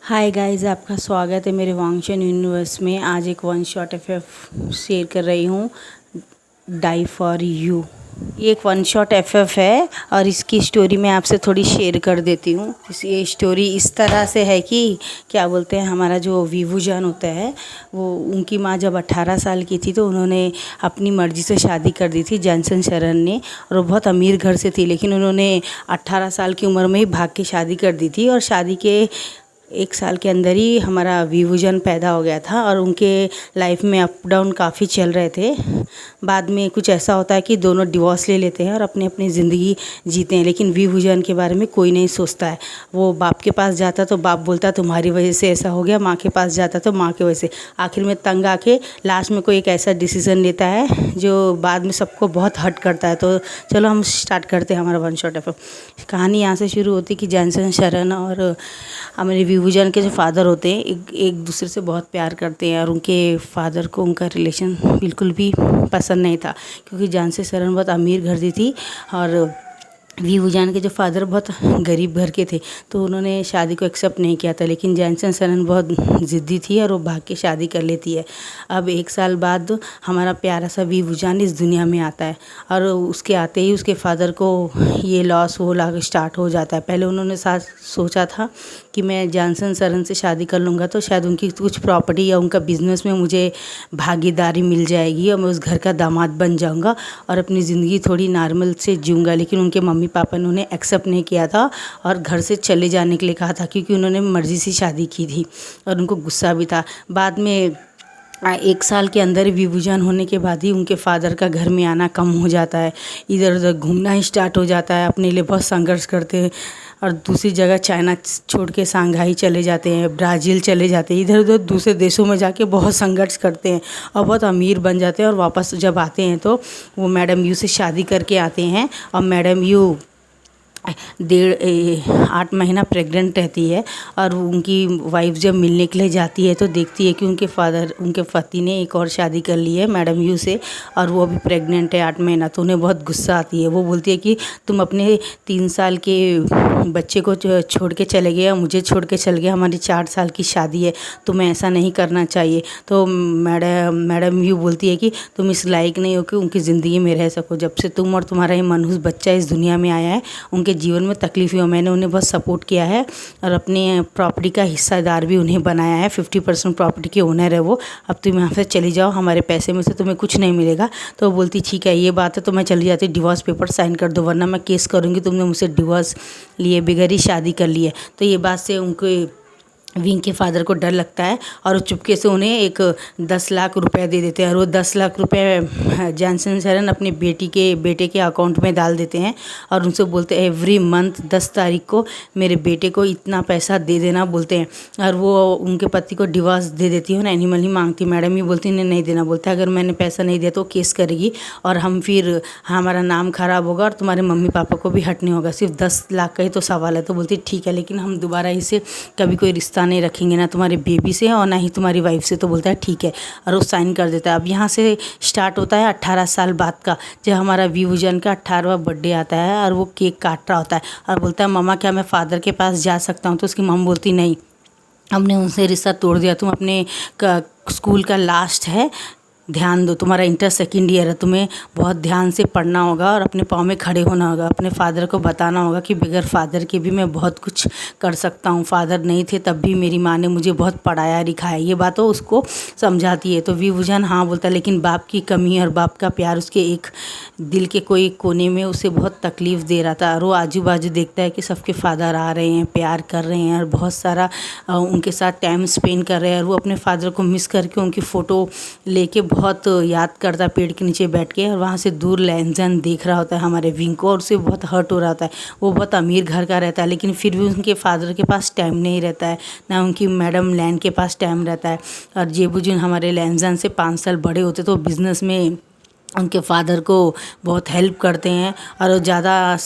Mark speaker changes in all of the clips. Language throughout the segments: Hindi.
Speaker 1: हाय गाइस, आपका स्वागत है मेरे वांगचन यूनिवर्स में। आज एक वन शॉट एफएफ शेयर कर रही हूँ, डाई फॉर यू। ये एक वन शॉट एफएफ है और इसकी स्टोरी मैं आपसे थोड़ी शेयर कर देती हूँ। ये स्टोरी इस तरह से है कि क्या बोलते हैं, हमारा जो वीवू जान होता है वो, उनकी माँ जब 18 साल की थी तो उन्होंने अपनी मर्ज़ी से शादी कर दी थी जॉनसन शरण ने। और वो बहुत अमीर घर से थी, लेकिन उन्होंने 18 साल की उम्र में ही भाग के शादी कर दी थी। और शादी के 1 साल के अंदर ही हमारा विभूजन पैदा हो गया था और उनके लाइफ में अप डाउन काफ़ी चल रहे थे। बाद में कुछ ऐसा होता है कि दोनों डिवोर्स ले लेते हैं और अपनी अपनी ज़िंदगी जीते हैं, लेकिन विभूजन के बारे में कोई नहीं सोचता है। वो बाप के पास जाता तो बाप बोलता तुम्हारी वजह से ऐसा हो गया, माँ के पास जाता तो माँ की वजह से। आखिर में तंग आके लास्ट में कोई एक ऐसा डिसीज़न लेता है जो बाद में सबको बहुत हर्ट करता है। तो चलो हम स्टार्ट करते हैं हमारा वन शॉट एफ। कहानी यहाँ से शुरू होती कि जॉनसन शरण और हमारे विभूजन के जो फादर होते हैं एक दूसरे से बहुत प्यार करते हैं। और उनके फादर को उनका रिलेशन बिल्कुल भी पसंद नहीं था, क्योंकि जॉनसन शरण बहुत अमीर घर की थी और विभूजन के जो फादर बहुत गरीब घर के थे, तो उन्होंने शादी को एक्सेप्ट नहीं किया था। लेकिन जॉनसन शरण बहुत ज़िद्दी थी और वो भाग के शादी कर लेती है। अब 1 साल बाद हमारा प्यारा सा विभूजन इस दुनिया में आता है और उसके आते ही उसके फादर को ये लॉस वो लाग स्टार्ट हो जाता है। पहले उन्होंने सोचा था कि मैं जॉनसन शरण से शादी कर लूँगा तो शायद उनकी कुछ प्रॉपर्टी या उनका बिज़नेस में मुझे भागीदारी मिल जाएगी और मैं उस घर का दामाद बन जाऊँगा और अपनी ज़िंदगी थोड़ी नॉर्मल से जीऊँगा। लेकिन उनके मम्मी पापा ने उन्हें एक्सेप्ट नहीं किया था और घर से चले जाने के लिए कहा था, क्योंकि उन्होंने मर्ज़ी से शादी की थी और उनको गुस्सा भी था। बाद में 1 साल के अंदर विभूजन होने के बाद ही उनके फादर का घर में आना कम हो जाता है, इधर उधर घूमना ही स्टार्ट हो जाता है, अपने लिए बहुत संघर्ष करते हैं और दूसरी जगह चाइना छोड़ के शंघाई चले जाते हैं, ब्राज़ील चले जाते हैं, इधर उधर दूसरे देशों में जाके बहुत संघर्ष करते हैं और बहुत अमीर बन जाते हैं। और वापस जब आते हैं तो वो मैडम यू से शादी करके आते हैं और मैडम यू 8 महीना प्रेग्नेंट रहती है। और उनकी वाइफ जब मिलने के लिए जाती है तो देखती है कि उनके पति ने एक और शादी कर ली है मैडम यू से और वो अभी प्रेग्नेंट है 8 महीना। तो उन्हें बहुत गुस्सा आती है। वो बोलती है कि तुम अपने 3 साल के बच्चे को छोड़ के चले गए, मुझे छोड़ के चल गए, हमारी 4 साल की शादी है, तुम्हें ऐसा नहीं करना चाहिए। तो मैडम यू बोलती है कि तुम इस लायक नहीं हो कि उनकी ज़िंदगी में रह सको। जब से तुम और तुम्हारा ये मनहूस बच्चा इस दुनिया में आया है, उनके जीवन में तकलीफ हुई, मैंने उन्हें बहुत सपोर्ट किया है और अपनी प्रॉपर्टी का हिस्सेदार भी उन्हें बनाया है। 50% प्रॉपर्टी के ओनर है वो। अब तुम यहाँ से चली जाओ, हमारे पैसे में से तुम्हें कुछ नहीं मिलेगा। तो वो बोलती ठीक है ये बात है तो मैं चली जाती, डिवोर्स पेपर साइन कर दो वरना मैं केस करूँगी, तुमने मुझसे डिवोर्स लिए बगैर ही शादी कर ली है। तो ये बात से उनके विंग के फादर को डर लगता है और वो चुपके से उन्हें एक 10 लाख रुपए दे देते हैं। और वो 10 लाख रुपए जॉनसन शरण अपने बेटे के अकाउंट में डाल देते हैं और उनसे बोलते हैं एवरी मंथ 10 तारीख को मेरे बेटे को इतना पैसा दे देना बोलते हैं। और वो उनके पति को डिवोर्स दे देती है, एनिमल ही मांगती। मैडम ही बोलती है नहीं देना, बोलता है अगर मैंने पैसा नहीं दिया तो केस करेगी और फिर हमारा नाम खराब होगा और तुम्हारे मम्मी पापा को भी हटने होगा, सिर्फ 10 लाख का ही तो सवाल है। तो बोलती ठीक है, लेकिन हम दोबारा इसे कभी कोई रिश्ता नहीं रखेंगे, ना तुम्हारे बेबी से और ना ही तुम्हारी वाइफ से। तो बोलता है ठीक है और वो साइन कर देता है। अब यहाँ से स्टार्ट होता है 18 साल बाद का, जब हमारा विभूजन का 18वां बर्थडे आता है और वो केक काट रहा होता है और बोलता है मम्मा क्या मैं फादर के पास जा सकता हूँ। तो उसकी मम्मा बोलती नहीं, हमने उनसे रिश्ता तोड़ दिया, तुम अपने स्कूल का लास्ट है, ध्यान दो, तुम्हारा इंटर सेकेंड ईयर है, तुम्हें बहुत ध्यान से पढ़ना होगा और अपने पाँव में खड़े होना होगा। अपने फादर को बताना होगा कि बगैर फादर के भी मैं बहुत कुछ कर सकता हूँ, फादर नहीं थे तब भी मेरी माँ ने मुझे बहुत पढ़ाया लिखाया। ये बात वो उसको समझाती है। तो विभूजन हाँ बोलता है, लेकिन बाप की कमी और बाप का प्यार उसके एक दिल के कोई कोने में उसे बहुत तकलीफ़ दे रहा था। और वो आजू बाजू देखता है कि सबके फादर आ रहे हैं, प्यार कर रहे हैं और बहुत सारा उनके साथ टाइम स्पेंड कर रहे हैं। और वो अपने फादर को मिस करके उनकी फ़ोटो लेके बहुत याद करता है पेड़ के नीचे बैठ के। और वहाँ से दूर लैंजन देख रहा होता है हमारे विंग को और उसे बहुत हर्ट हो रहा होता है। वो बहुत अमीर घर का रहता है, लेकिन फिर भी उनके फादर के पास टाइम नहीं रहता है, ना उनकी मैडम लैंड के पास टाइम रहता है। और जेबूजन हमारे लैंजन से 5 साल बड़े होते तो बिज़नेस में उनके फादर को बहुत हेल्प करते हैं। और वो ज़्यादा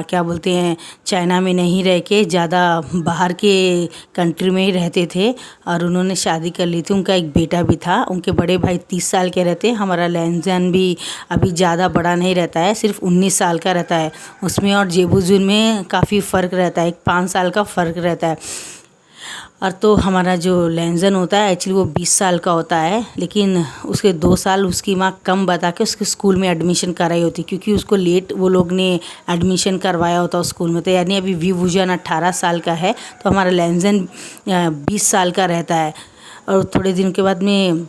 Speaker 1: क्या बोलते हैं चाइना में नहीं रह के ज़्यादा बाहर के कंट्री में ही रहते थे और उन्होंने शादी कर ली थी। उनका एक बेटा भी था। उनके बड़े भाई 30 साल के रहते हैं। हमारा लैंजन भी अभी ज़्यादा बड़ा नहीं रहता है, सिर्फ 19 साल का रहता है उसमें। और जेबूजुन में काफ़ी फ़र्क रहता है, एक 5 साल का फ़र्क रहता है। और तो हमारा जो लेंजन होता है एक्चुअली वो 20 साल का होता है, लेकिन उसके 2 साल उसकी माँ कम बता के उसके स्कूल में एडमिशन कराई होती, क्योंकि उसको लेट वो लोग ने एडमिशन करवाया होता उस स्कूल में। तो यानी अभी विभूजन 18 साल का है, तो हमारा लेंजन 20 साल का रहता है। और थोड़े दिन के बाद में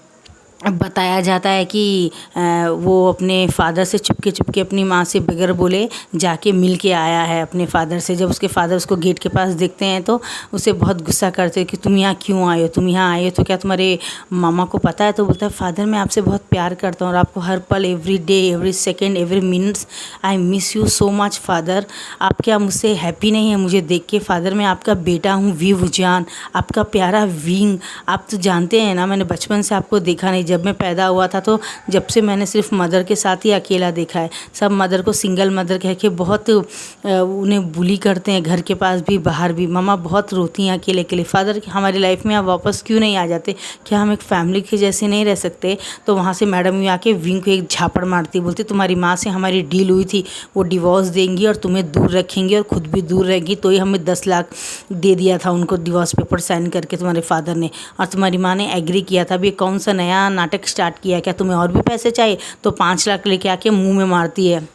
Speaker 1: बताया जाता है कि वो अपने फादर से चुपके चुपके अपनी माँ से बगैर बोले जाके मिल के आया है अपने फादर से। जब उसके फादर उसको गेट के पास देखते हैं तो उसे बहुत गुस्सा करते हैं कि तुम यहाँ क्यों आए हो, तुम यहाँ आए हो तो क्या तुम्हारे मामा को पता है? तो बोलता है फादर मैं आपसे बहुत प्यार करता हूँ और आपको हर पल, every day, every second, every minutes I miss you so much father. आप क्या मुझसे हैप्पी नहीं है मुझे देख के? फादर मैं आपका बेटा हूँ विभूजान, आपका प्यारा विंग। आप तो जानते हैं ना मैंने बचपन से आपको देखा नहीं, जब मैं पैदा हुआ था तो जब से मैंने सिर्फ मदर के साथ ही अकेला देखा है। सब मदर को सिंगल मदर कह के बहुत उन्हें बुली करते हैं, घर के पास भी बाहर भी। मम्मा बहुत रोती हैं अकेले अकेले। फादर हमारी लाइफ में आप वापस क्यों नहीं आ जाते? क्या हम एक फैमिली के जैसे नहीं रह सकते? तो वहाँ से मैडम भी आके विंग को एक झापड़ मारती, बोलती तुम्हारी माँ से हमारी डील हुई थी, वो डिवोर्स देंगी और तुम्हें दूर रखेंगी और खुद भी दूर रहेंगी, तो ही हमें 10 लाख दे दिया था उनको डिवोर्स पेपर साइन करके तुम्हारे फादर ने, और तुम्हारी माँ ने एग्री किया था। अभी कौन सा नया नाटक स्टार्ट किया है? क्या तुम्हें और भी पैसे चाहिए? तो 5 लाख लेके आके मुंह में मारती है।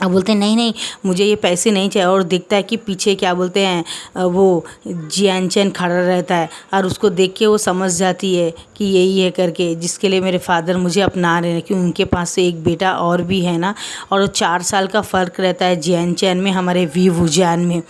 Speaker 1: अब बोलते हैं नहीं नहीं मुझे ये पैसे नहीं चाहिए। और देखता है कि पीछे क्या बोलते हैं वो जियान चैन खड़ा रहता है, और उसको देख के वो समझ जाती है कि यही है करके जिसके लिए मेरे फादर मुझे अपना रहे हैं, कि उनके पास से एक बेटा और भी है ना। और वो 4 साल का फ़र्क रहता है जियान चैन में, हमारे विभूजान में।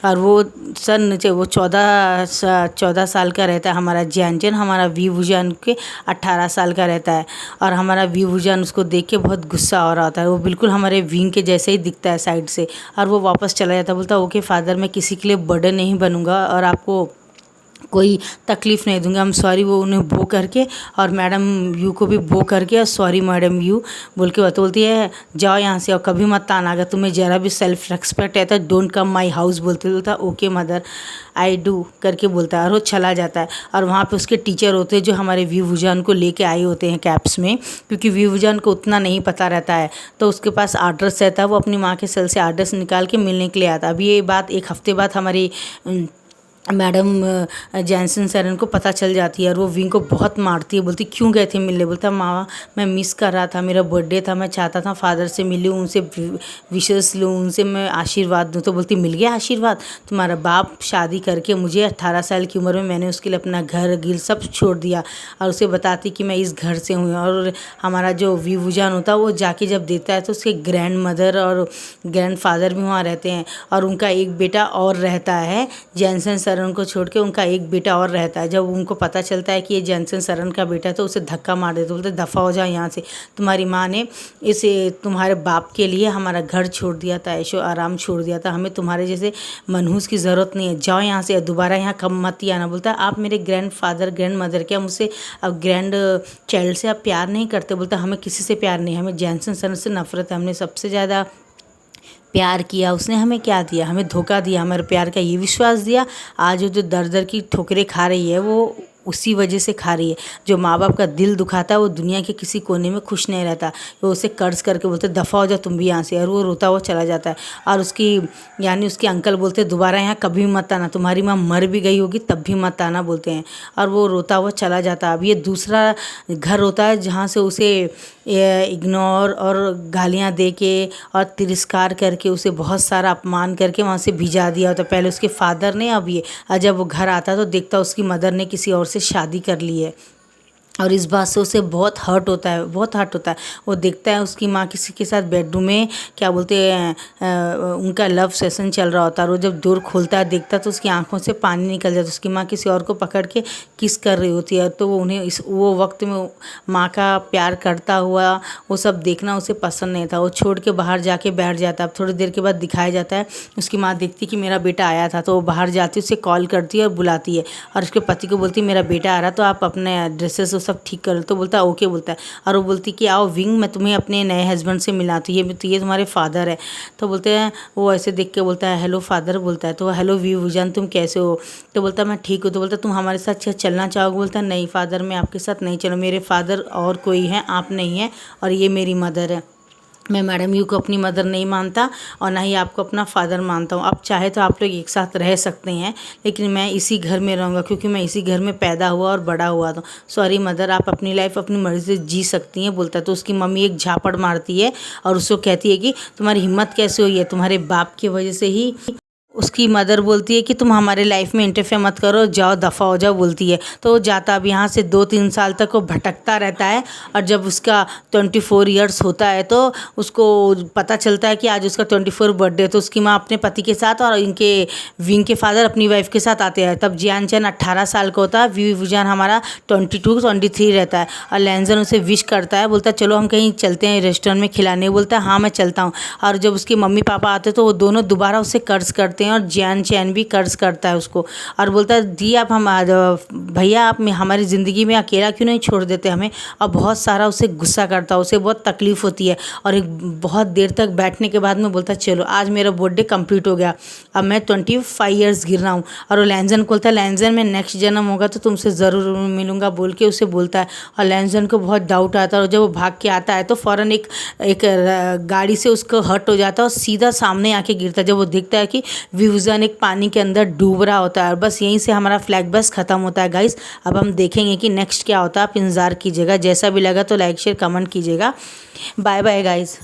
Speaker 1: और वो वो 14 साल का रहता है हमारा जियानचैन, हमारा विभूजान के 18 साल का रहता है। और हमारा विभूजान उसको देख के बहुत गुस्सा हो रहा होता है, वो बिल्कुल हमारे विंग के जैसे ही दिखता है साइड से। और वो वापस चला जाता है, बोलता है ओके फादर मैं किसी के लिए बर्डन नहीं बनूंगा और आपको कोई तकलीफ़ नहीं दूंगा, हम सॉरी। वो उन्हें बो करके और मैडम यू को भी बो करके सॉरी मैडम यू बोल के बोलती है जाओ यहाँ से और कभी मत आना, अगर तुम्हें ज़रा भी सेल्फ रिस्पेक्ट है तो डोंट कम माई हाउस। बोलता ओके मदर आई डू करके बोलता है, और वो चला जाता है। और वहाँ पे उसके टीचर होते हैं जो हमारे विभूजान को लेके आए होते हैं कैप्स में, क्योंकि विभूजान को उतना नहीं पता रहता है, तो उसके पास आर्डर्स रहता है, वो अपनी माँ के सेल से आर्डर्स निकाल के मिलने के लिए आता। अभी ये बात 1 हफ्ते बाद हमारी मैडम जैनसन सरन को पता चल जाती है, और वो विंग को बहुत मारती है। बोलती क्यों गए थे मिलने? बोलता मामा मैं मिस कर रहा था, मेरा बर्थडे था, मैं चाहता था फादर से मिलूँ, उनसे विशेस लूँ, उनसे मैं आशीर्वाद दूँ। तो बोलती मिल गया आशीर्वाद? तुम्हारा बाप शादी करके मुझे 18 साल की उम्र में मैंने उसके लिए अपना घर गिल सब छोड़ दिया, और उसे बताती कि मैं इस घर से हूँ। और हमारा जो विभूजान होता है वो जाके जब देता है तो उसके ग्रैंड मदर और ग्रैंड फादर भी वहाँ रहते हैं, और उनका एक बेटा और रहता है जैनसन सरन को छोड़ के, उनका एक बेटा और रहता है। जब उनको पता चलता है कि ये जैनसन सरन का बेटा है तो उसे धक्का मार देते, बोलते दफ़ा हो जाओ यहाँ से, तुम्हारी माँ ने इसे तुम्हारे बाप के लिए हमारा घर छोड़ दिया था, ऐशो आराम छोड़ दिया था, हमें तुम्हारे जैसे मनहूस की ज़रूरत नहीं है, जाओ यहाँ से, दोबारा यहाँ कम मत ही आना। बोलता है आप मेरे ग्रैंड फादर ग्रैंड मदर क्या मुझसे अब ग्रैंड चाइल्ड से आप प्यार नहीं करते? बोलता हमें किसी से प्यार नहीं, हमें जैनसन सरन से नफरत है, हमने सबसे ज़्यादा प्यार किया, उसने हमें क्या दिया? हमें धोखा दिया, हमारे प्यार का ये विश्वास दिया। आज वो जो दर दर की ठोकरें खा रही है वो उसी वजह से खा रही है। जो माँ बाप का दिल दुखाता है वो दुनिया के किसी कोने में खुश नहीं रहता, वो उसे कर्ज करके बोलते दफ़ा हो जाओ तुम भी यहाँ से, और वो रोता हुआ चला जाता है। और उसकी यानी उसके अंकल बोलते दोबारा यहाँ कभी मत आना, तुम्हारी माँ मर भी गई होगी तब भी मत आना बोलते हैं, और वो रोता हुआ चला जाता है। अब ये दूसरा घर होता है जहाँ से उसे इग्नोर और गालियाँ दे के और तिरस्कार करके उसे बहुत सारा अपमान करके वहाँ से भिजा दिया होता। पहले उसके फादर ने, अब ये जब वो घर आता तो देखता उसकी मदर ने किसी और से शादी कर ली है, और इस बात से उसे बहुत हर्ट होता है, बहुत हर्ट होता है। वो देखता है उसकी माँ किसी के साथ बेडरूम में क्या बोलते हैं उनका लव सेशन चल रहा होता है, और वो जब डोर खोलता है देखता तो उसकी आंखों से पानी निकल जाता, उसकी माँ किसी और को पकड़ के किस कर रही होती है। तो वो उन्हें वो वक्त में माँ का प्यार करता हुआ वो सब देखना उसे पसंद नहीं था, वो छोड़ के बाहर जाके बैठ जाता। अब थोड़ी देर के बाद दिखाया जाता है उसकी माँ देखती कि मेरा बेटा आया था, तो वो बाहर जाती उसे कॉल करती है और बुलाती है, और उसके पति को बोलती मेरा बेटा आ रहा तो आप अपने ड्रेसेस सब ठीक कर। तो बोलता है ओके बोलता है, और वो बोलती कि आओ विंग मैं तुम्हें अपने नए हस्बैंड से मिलाती है, तो ये तुम्हारे फादर है। तो बोलते हैं वो ऐसे देख के बोलता है हेलो फादर बोलता है, तो हेलो विभूजान तुम कैसे हो? तो बोलता है मैं ठीक हूँ। तो बोलता तुम हमारे साथ चलना चाहोगे? बोलता है नहीं फादर मैं आपके साथ नहीं चलूँ, मेरे फादर और कोई है आप नहीं है, और ये मेरी मदर है। मैं मैडम यू को अपनी मदर नहीं मानता और ना ही आपको अपना फादर मानता हूँ। आप चाहे तो आप लोग एक साथ रह सकते हैं, लेकिन मैं इसी घर में रहूँगा क्योंकि मैं इसी घर में पैदा हुआ और बड़ा हुआ। तो सॉरी मदर, आप अपनी लाइफ अपनी मर्ज़ी से जी सकती हैं, बोलता है। तो उसकी मम्मी एक झापड़ मारती है और उसको कहती है कि तुम्हारी हिम्मत कैसे हुई है, तुम्हारे बाप की वजह से ही। उसकी मदर बोलती है कि तुम हमारे लाइफ में इंटरफेयर मत करो, जाओ दफ़ा हो जाओ, बोलती है। तो वो जाता, अब यहाँ से 2-3 साल तक वो भटकता रहता है। और जब उसका 24 ईयर्स होता है तो उसको पता चलता है कि आज उसका 24 बर्थडे है। तो उसकी माँ अपने पति के साथ और इनके विंग के फादर अपनी वाइफ के साथ आते हैं। तब जियान चैन 18 साल का होता है, विजान हमारा 22-23 रहता है। और लैंजन उसे विश करता है, बोलता है चलो हम कहीं चलते हैं रेस्टोरेंट में खिलाने। बोलता है हाँ मैं चलता हूँ। और जब उसके मम्मी पापा आते तो वो दोनों दोबारा उससे कर्ज करते हैं और जियान चैन भी कर्ज करता है उसको। और बोलता है दी आप हम भैया आप हमारी ज़िंदगी में अकेला क्यों नहीं छोड़ देते हमें। और बहुत सारा उसे गुस्सा करता है, उसे बहुत तकलीफ़ होती है। और एक बहुत देर तक बैठने के बाद में बोलता है चलो आज मेरा बर्थडे कंप्लीट हो गया, अब मैं 25 ईयर्स गिर रहा हूँ। और वो लैंजन को बोलता है लैंजन में नेक्स्ट जन्म होगा तो तुमसे ज़रूर मिलूंगा, बोल के उसे बोलता है। और लैंजन को बहुत डाउट आता है और जब वो भाग के आता है तो फ़ौरन एक गाड़ी से उसको हर्ट हो जाता है और सीधा सामने आके गिरता है। जब वो देखता है कि व्यूजन एक पानी के अंदर डूब रहा होता है। और बस यहीं से हमारा फ्लैग बस ख़त्म होता है गाइस। अब हम देखेंगे कि नेक्स्ट क्या होता है। आप इंतज़ार कीजिएगा, जैसा भी लगा तो लाइक शेयर कमेंट कीजिएगा। Bye bye guys.